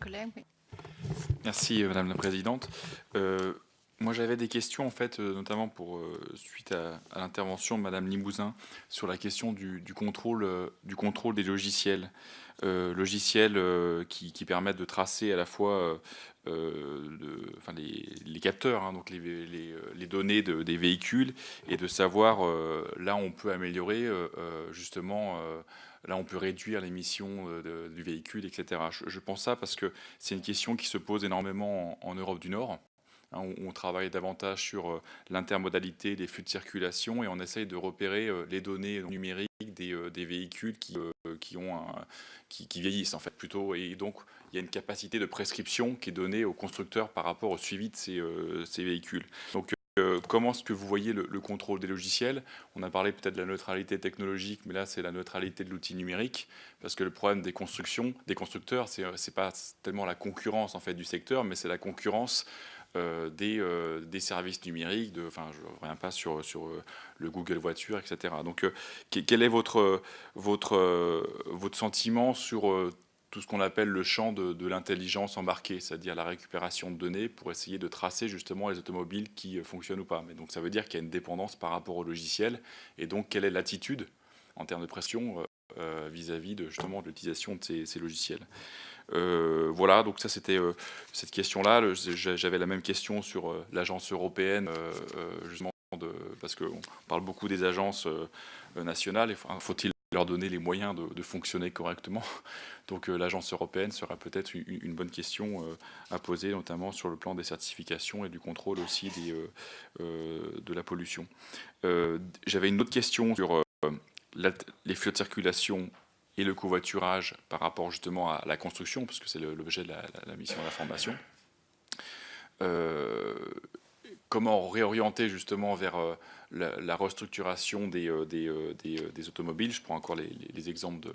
collègue. Oui. Merci Madame la Présidente. Moi j'avais des questions en fait, notamment suite à l'intervention de Madame Limousin sur la question du contrôle des logiciels. Qui permettent de tracer à la fois enfin, les capteurs, hein, donc les données des véhicules, et de savoir là on peut améliorer justement. Là, on peut réduire l'émission du véhicule, etc. Je pense ça parce que c'est une question qui se pose énormément en Europe du Nord. Hein, on travaille davantage sur l'intermodalité, les flux de circulation, et on essaye de repérer les données numériques des véhicules qui vieillissent en fait plutôt. Et donc, il y a une capacité de prescription qui est donnée aux constructeurs par rapport au suivi de ces véhicules. Donc, comment est-ce que vous voyez le contrôle des logiciels? On a parlé peut-être de la neutralité technologique, mais là, c'est la neutralité de l'outil numérique, parce que le problème des constructeurs, c'est pas tellement la concurrence en fait du secteur, mais c'est la concurrence des services numériques. Enfin, je ne reviens pas sur le Google Voiture, etc. Donc, quel est votre sentiment sur tout ce qu'on appelle le champ de l'intelligence embarquée, c'est-à-dire la récupération de données pour essayer de tracer justement les automobiles qui fonctionnent ou pas. Mais donc ça veut dire qu'il y a une dépendance par rapport au logiciel, et donc quelle est l'attitude en termes de pression vis-à-vis justement de l'utilisation de ces logiciels. Voilà, donc ça c'était cette question-là. J'avais la même question sur l'agence européenne, justement, parce qu'on parle beaucoup des agences nationales, et faut-il leur donner les moyens de fonctionner correctement. Donc l'agence européenne sera peut-être une bonne question à poser, notamment sur le plan des certifications et du contrôle aussi de la pollution. J'avais une autre question sur les flux de circulation et le covoiturage par rapport justement à la construction, parce que c'est l'objet de la mission d'information. Comment réorienter justement vers la restructuration des automobiles. Je prends encore les exemples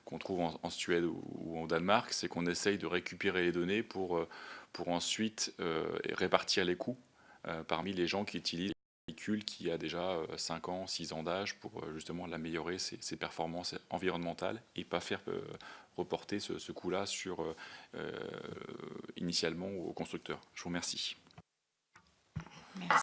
qu'on trouve en Suède ou en Danemark. C'est qu'on essaye de récupérer les données pour ensuite répartir les coûts parmi les gens qui utilisent le véhicule qui a déjà 5 ans, 6 ans d'âge, pour justement l'améliorer, ses performances environnementales, et pas faire reporter ce coût-là initialement au constructeur. Je vous remercie. Merci.